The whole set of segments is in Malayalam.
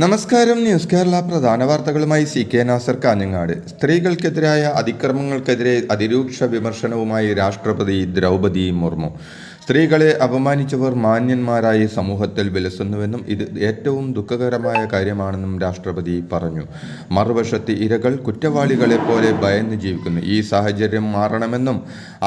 നമസ്കാരം. ന്യൂസ് കേരള പ്രധാന വാർത്തകളുമായി CK നാസർ കാഞ്ഞങ്ങാട്. സ്ത്രീകൾക്കെതിരായ അതിക്രമങ്ങൾക്കെതിരെ അതിരൂക്ഷ വിമർശനവുമായി രാഷ്ട്രപതി ദ്രൗപദി മുർമു. സ്ത്രീകളെ അപമാനിച്ചവർ മാന്യന്മാരായി സമൂഹത്തിൽ വിലസുന്നുവെന്നും ഇത് ഏറ്റവും ദുഃഖകരമായ കാര്യമാണെന്നും രാഷ്ട്രപതി പറഞ്ഞു. മറുവശത്ത് ഇരകൾ കുറ്റവാളികളെ പോലെ ഭയന്ന് ജീവിക്കുന്നു. ഈ സാഹചര്യം മാറണമെന്നും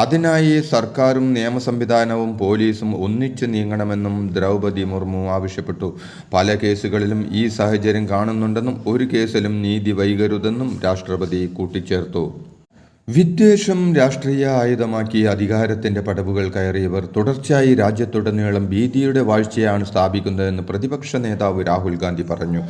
അതിനായി സർക്കാരും നിയമ സംവിധാനവും പോലീസും ഒന്നിച്ചു നീങ്ങണമെന്നും ദ്രൗപദി മുർമു ആവശ്യപ്പെട്ടു. പല കേസുകളിലും ഈ സാഹചര്യം കാണുന്നുണ്ടെന്നും ഒരു കേസിലും നീതി വൈകരുതെന്നും രാഷ്ട്രപതി കൂട്ടിച്ചേർത്തു. വിദ്വേഷം രാഷ്ട്രീയ ആയുധമാക്കി അധികാരത്തിന്റെ പടവുകൾ കയറിയവർ തുടർച്ചയായി രാജ്യത്തുടനീളം ഭീതിയുടെ വാഴ്ചയാണ് സ്ഥാപിക്കുന്നതെന്ന് പ്രതിപക്ഷ നേതാവ് രാഹുൽ ഗാന്ധി പറഞ്ഞു.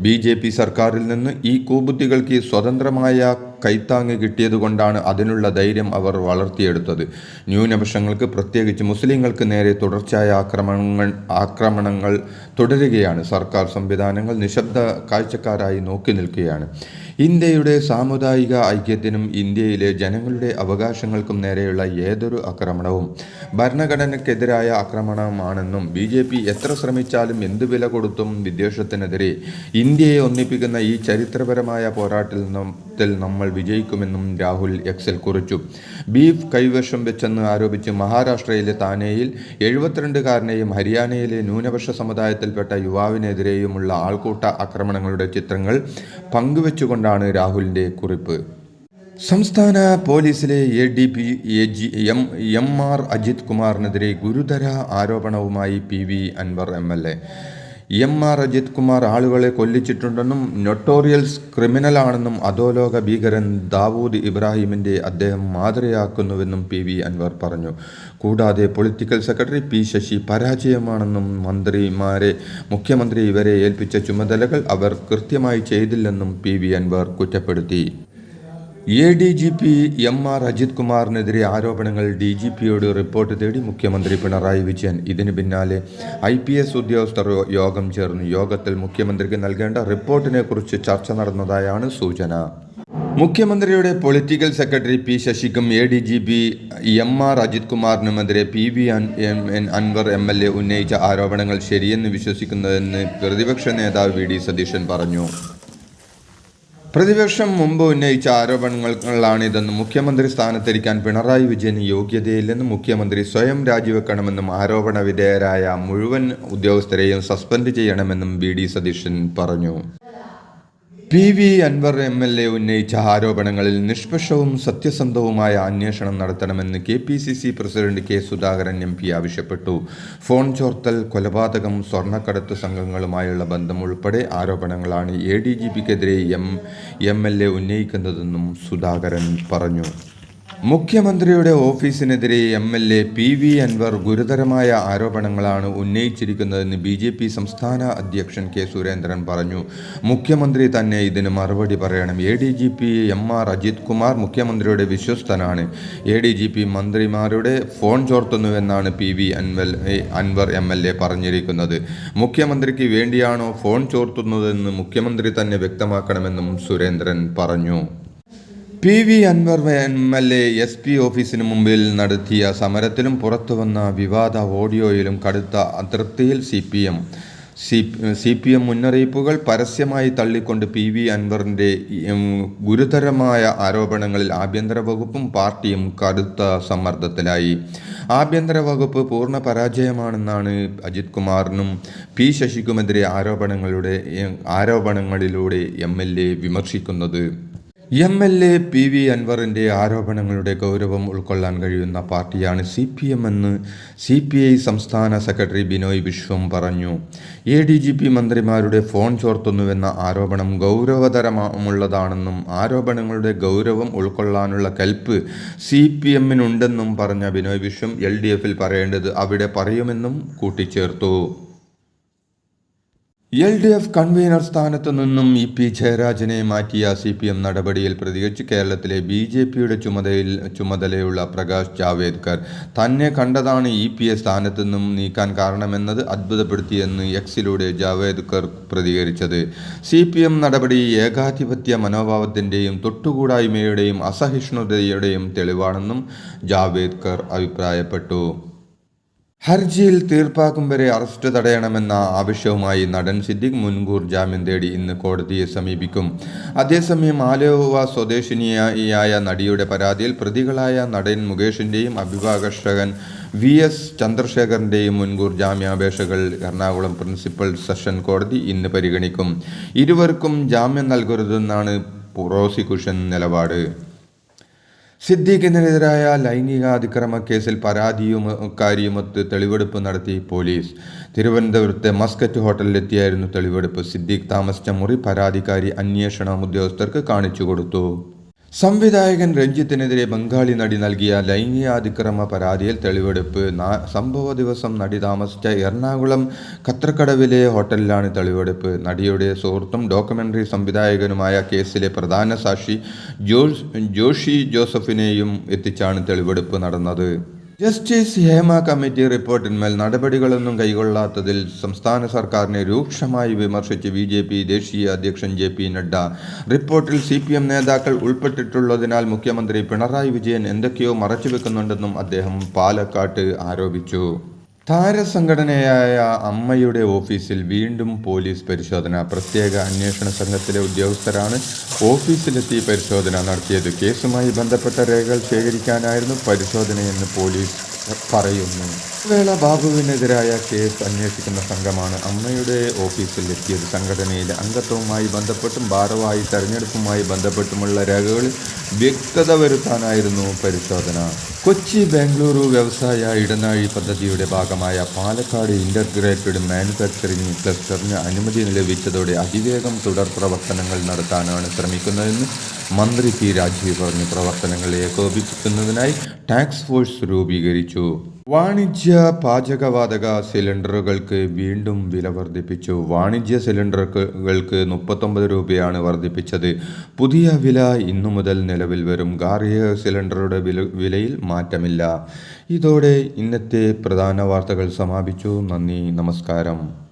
BJP സർക്കാരിൽ നിന്ന് ഈ കുബുദ്ധികൾക്ക് സ്വതന്ത്രമായ കൈത്താങ്ങ് കിട്ടിയതുകൊണ്ടാണ് അതിനുള്ള ധൈര്യം അവർ വളർത്തിയെടുത്തത്. ന്യൂനപക്ഷങ്ങൾക്ക്, പ്രത്യേകിച്ച് മുസ്ലിങ്ങൾക്ക് നേരെ തുടർച്ചയായ ആക്രമണങ്ങൾ തുടരുകയാണ്. സർക്കാർ സംവിധാനങ്ങൾ നിശബ്ദ കാഴ്ചക്കാരായി നോക്കി നിൽക്കുകയാണ്. ഇന്ത്യയുടെ സാമുദായിക ഐക്യത്തിനും ഇന്ത്യയിലെ ജനങ്ങളുടെ അവകാശങ്ങൾക്കും നേരെയുള്ള ഏതൊരു ആക്രമണവും ഭരണഘടനയ്ക്കെതിരായ ആക്രമണമാണെന്നും BJP എത്ര ശ്രമിച്ചാലും എന്തു വില കൊടുത്തും വിദ്വേഷത്തിനെതിരെ ഇന്ത്യയെ ഒന്നിപ്പിക്കുന്ന ഈ ചരിത്രപരമായ പോരാട്ടത്തിൽ നമ്മൾ വിജയിക്കുമെന്നും രാഹുൽ എക്സിൽ കുറിച്ചു. ബീഫ് കൈവശം വെച്ചെന്ന് ആരോപിച്ച് മഹാരാഷ്ട്രയിലെ താനെയിൽ 72കാരനെയും ഹരിയാനയിലെ ന്യൂനപക്ഷ സമുദായത്തിൽപ്പെട്ട യുവാവിനെതിരെയുമുള്ള ആൾക്കൂട്ട ആക്രമണങ്ങളുടെ ചിത്രങ്ങൾ പങ്കുവെച്ചുകൊണ്ടാണ് രാഹുലിന്റെ കുറിപ്പ്. സംസ്ഥാന പോലീസിലെ ADP MR അജിത് കുമാറിനെതിരെ ഗുരുതര ആരോപണവുമായി PV Anvar MLA. MR Ajith Kumar ആളുകളെ കൊല്ലിച്ചിട്ടുണ്ടെന്നും നൊട്ടോറിയൽസ് ക്രിമിനലാണെന്നും അധോലോക ഭീകരൻ ദാവൂദ് ഇബ്രാഹിമിൻ്റെ അദ്ദേഹം മാതൃകയാക്കുന്നുവെന്നും PV അൻവർ പറഞ്ഞു. കൂടാതെ പൊളിറ്റിക്കൽ സെക്രട്ടറി P ശശി പരാജയമാണെന്നും മുഖ്യമന്ത്രി ഇവരെ ഏൽപ്പിച്ച ചുമതലകൾ അവർ കൃത്യമായി ചെയ്തില്ലെന്നും PV അൻവർ കുറ്റപ്പെടുത്തി. ADGP MR അജിത് കുമാറിനെതിരെ ആരോപണങ്ങൾ DGPയോട് റിപ്പോർട്ട് തേടി മുഖ്യമന്ത്രി പിണറായി വിജയൻ. ഇതിന് പിന്നാലെ IPS ഉദ്യോഗസ്ഥർ യോഗം ചേർന്നു. യോഗത്തിൽ മുഖ്യമന്ത്രിക്ക് നൽകേണ്ട റിപ്പോർട്ടിനെ കുറിച്ച് ചർച്ച നടന്നതായാണ് സൂചന. മുഖ്യമന്ത്രിയുടെ പൊളിറ്റിക്കൽ സെക്രട്ടറി P ശശിക്കും ADGP MR അജിത് കുമാറിനുമെതിരെ PV അൻവർ MLA ഉന്നയിച്ച ആരോപണങ്ങൾ ശരിയെന്ന് വിശ്വസിക്കുന്നതെന്ന് പ്രതിപക്ഷ നേതാവ് VD സതീശൻ പറഞ്ഞു. പ്രതിപക്ഷം മുമ്പ് ഉന്നയിച്ച ആരോപണങ്ങളാണിതെന്നും മുഖ്യമന്ത്രി സ്ഥാനത്തിരിക്കാൻ പിണറായി വിജയന് യോഗ്യതയില്ലെന്നും മുഖ്യമന്ത്രി സ്വയം രാജിവെക്കണമെന്നും ആരോപണ വിധേയരായ മുഴുവൻ ഉദ്യോഗസ്ഥരെയും സസ്പെൻഡ് ചെയ്യണമെന്നും VD സതീശൻ പറഞ്ഞു. PV അൻവർ MLA ഉന്നയിച്ച ആരോപണങ്ങളിൽ നിഷ്പക്ഷവും സത്യസന്ധവുമായ അന്വേഷണം നടത്തണമെന്ന് KPCC president K Sudhakaran MP ആവശ്യപ്പെട്ടു. ഫോൺ ചോർത്തൽ, കൊലപാതകം, സ്വർണ്ണക്കടത്ത് സംഘങ്ങളുമായുള്ള ബന്ധം ഉൾപ്പെടെ ആരോപണങ്ങളാണ് ADGPക്കെതിരെ MLA ഉന്നയിക്കുന്നതെന്നും സുധാകരൻ പറഞ്ഞു. മുഖ്യമന്ത്രിയുടെ ഓഫീസിനെതിരെ MLA PV അൻവർ ഗുരുതരമായ ആരോപണങ്ങളാണ് ഉന്നയിച്ചിരിക്കുന്നതെന്ന് BJP സംസ്ഥാന അധ്യക്ഷൻ K സുരേന്ദ്രൻ പറഞ്ഞു. മുഖ്യമന്ത്രി തന്നെ ഇതിന് മറുപടി പറയണം. ADGP MR അജിത് കുമാർ മുഖ്യമന്ത്രിയുടെ വിശ്വസ്തനാണ്. ADGP മന്ത്രിമാരുടെ ഫോൺ ചോർത്തുന്നുവെന്നാണ് PV അൻവർ MLA പറഞ്ഞിരിക്കുന്നത്. മുഖ്യമന്ത്രിക്ക് വേണ്ടിയാണോ ഫോൺ ചോർത്തുന്നതെന്ന് മുഖ്യമന്ത്രി തന്നെ വ്യക്തമാക്കണമെന്നും സുരേന്ദ്രൻ പറഞ്ഞു. PV അൻവർ MLA SP ഓഫീസിന് മുമ്പിൽ നടത്തിയ സമരത്തിലും പുറത്തുവന്ന വിവാദ ഓഡിയോയിലും കടുത്ത അതൃപ്തിയിൽ CPM മുന്നറിയിപ്പുകൾ പരസ്യമായി തള്ളിക്കൊണ്ട് PV അൻവറിൻ്റെ ഗുരുതരമായ ആരോപണങ്ങളിൽ ആഭ്യന്തര വകുപ്പും പാർട്ടിയും കടുത്ത സമ്മർദ്ദത്തിലായി. ആഭ്യന്തര വകുപ്പ് പൂർണ്ണ പരാജയമാണെന്നാണ് അജിത് കുമാറിനും P ശശിക്കുമെതിരെ ആരോപണങ്ങളിലൂടെ MLA വിമർശിക്കുന്നത്. MLA PV അൻവറിൻ്റെ ആരോപണങ്ങളുടെ ഗൗരവം ഉൾക്കൊള്ളാൻ കഴിയുന്ന പാർട്ടിയാണ് CPM എന്ന് CPI സംസ്ഥാന സെക്രട്ടറി ബിനോയ് വിശ്വം പറഞ്ഞു. ADGP മന്ത്രിമാരുടെ ഫോൺ ചോർത്തുന്നുവെന്ന ആരോപണം ഗൗരവതരമുള്ളതാണെന്നും ആരോപണങ്ങളുടെ ഗൗരവം ഉൾക്കൊള്ളാനുള്ള കെൽപ്പ് CPMനുണ്ടെന്നും പറഞ്ഞ ബിനോയ് വിശ്വം LDFൽ പറയേണ്ടത് അവിടെ പറയുമെന്നും കൂട്ടിച്ചേർത്തു. LDF കൺവീനർ സ്ഥാനത്തു നിന്നും EP ജയരാജനെ മാറ്റിയ CPM നടപടിയിൽ പ്രതികരിച്ച് കേരളത്തിലെ BJPയുടെ ചുമതലയുള്ള പ്രകാശ് ജാവേദ്കർ തന്നെ കണ്ടതാണ് EPയെ സ്ഥാനത്തു നിന്നും നീക്കാൻ കാരണമെന്നത് അത്ഭുതപ്പെടുത്തിയെന്ന് എക്സിലൂടെ ജാവേദ്കർ പ്രതികരിച്ചത്. CPM നടപടി ഏകാധിപത്യ മനോഭാവത്തിൻ്റെയും തൊട്ടുകൂടായ്മയുടെയും അസഹിഷ്ണുതയുടെയും തെളിവാണെന്നും ജാവേദ്കർ അഭിപ്രായപ്പെട്ടു. ഹർജിയിൽ തീർപ്പാക്കും വരെ അറസ്റ്റ് തടയണമെന്ന ആവശ്യവുമായി നടൻ സിദ്ദിഖ് മുൻകൂർ ജാമ്യം തേടി ഇന്ന് കോടതിയെ സമീപിക്കും. അതേസമയം ആലുവ സ്വദേശിനിയായ നടിയുടെ പരാതിയിൽ പ്രതികളായ നടൻ മുകേഷിന്റെയും അഭിഭാഷകൻ VS ചന്ദ്രശേഖറിന്റെയും മുൻകൂർ ജാമ്യാപേക്ഷകൾ എറണാകുളം പ്രിൻസിപ്പൽ സെഷൻ കോടതി ഇന്ന് പരിഗണിക്കും. ഇരുവർക്കും ജാമ്യം നൽകരുതെന്നാണ് പ്രോസിക്യൂഷൻ നിലപാട്. സിദ്ദീഖിനെതിരായ ലൈംഗികാതിക്രമ കേസിൽ പരാതിക്കാരിയുമൊത്ത് തെളിവെടുപ്പ് നടത്തി പോലീസ്. തിരുവനന്തപുരത്തെ മസ്കറ്റ് ഹോട്ടലിലെത്തിയായിരുന്നു തെളിവെടുപ്പ്. സിദ്ദീഖ് താമസിച്ച മുറി പരാതിക്കാരി അന്വേഷണ ഉദ്യോഗസ്ഥർക്ക് കാണിച്ചു കൊടുത്തു. സംവിധായകൻ രഞ്ജിത്തിനെതിരെ ബംഗാളി നടി നൽകിയ ലൈംഗികാതിക്രമ പരാതിയിൽ തെളിവെടുപ്പ്. സംഭവ ദിവസം നടി താമസിച്ച എറണാകുളം കത്രക്കടവിലെ ഹോട്ടലിലാണ് തെളിവെടുപ്പ്. നടിയുടെ സുഹൃത്തും ഡോക്യുമെന്ററി സംവിധായകനുമായ കേസിലെ പ്രധാന സാക്ഷി ജോഷി ജോസഫിനെയും എത്തിച്ചാണ് തെളിവെടുപ്പ് നടന്നത്. ജസ്റ്റിസ് ഹേമ കമ്മിറ്റി റിപ്പോർട്ടിന്മേൽ നടപടികളൊന്നും കൈക്കൊള്ളാത്തതിൽ സംസ്ഥാന സർക്കാരിനെ രൂക്ഷമായി വിമർശിച്ച് BJP ദേശീയ അധ്യക്ഷൻ JP നഡ്ഡ. റിപ്പോർട്ടിൽ CPM നേതാക്കൾ ഉൾപ്പെട്ടിട്ടുള്ളതിനാൽ മുഖ്യമന്ത്രി പിണറായി വിജയൻ എന്തൊക്കെയോ മറച്ചുവെക്കുന്നുണ്ടെന്നും അദ്ദേഹം പാലക്കാട്ട് ആരോപിച്ചു. താരസംഘടനയായ അമ്മയുടെ ഓഫീസിൽ വീണ്ടും പോലീസ് പരിശോധന. പ്രത്യേക അന്വേഷണ സംഘത്തിലെ ഉദ്യോഗസ്ഥരാണ് ഓഫീസിലെത്തി പരിശോധന നടത്തിയത്. കേസുമായി ബന്ധപ്പെട്ട രേഖകൾ ശേഖരിക്കാനായിരുന്നു പരിശോധനയെന്ന് പോലീസ് പറയുന്നു. വേള ബാബുവിനെതിരായ കേസ് അന്വേഷിക്കുന്ന സംഘമാണ് അമ്മയുടെ ഓഫീസിൽ എത്തിയത്. സംഘടനയിലെ അംഗത്വവുമായി ബന്ധപ്പെട്ടും ഭാരവാഹി തെരഞ്ഞെടുപ്പുമായി ബന്ധപ്പെട്ടുമുള്ള രേഖകളിൽ വ്യക്തത വരുത്താനായിരുന്നു പരിശോധന. കൊച്ചി ബംഗളൂരു വ്യവസായ ഇടനാഴി പദ്ധതിയുടെ ഭാഗമായ പാലക്കാട് ഇന്റഗ്രേറ്റഡ് മാനുഫാക്ചറിംഗ് ക്ലസ്റ്ററിന് അനുമതി ലഭിച്ചതോടെ അതിവേഗം തുടർ പ്രവർത്തനങ്ങൾ നടത്താനാണ് ശ്രമിക്കുന്നതെന്ന് മന്ത്രി P രാജീവ് പറഞ്ഞു. പ്രവർത്തനങ്ങൾ ഏകോപിപ്പിക്കുന്നതിനായി ടാസ്ക് ഫോഴ്സ് രൂപീകരിച്ചു. വാണിജ്യ പാചകവാതക സിലിണ്ടറുകൾക്ക് വീണ്ടും വില വർദ്ധിപ്പിച്ചു. വാണിജ്യ സിലിണ്ടറുകൾക്ക് 39 രൂപയാണ് വർദ്ധിപ്പിച്ചത്. പുതിയ വില ഇന്നു മുതൽ നിലവിൽ വരും. ഗാർഹിക സിലിണ്ടറുടെ വിലയിൽ മാറ്റമില്ല. ഇതോടെ ഇന്നത്തെ പ്രധാന വാർത്തകൾ സമാപിച്ചു. നന്ദി, നമസ്കാരം.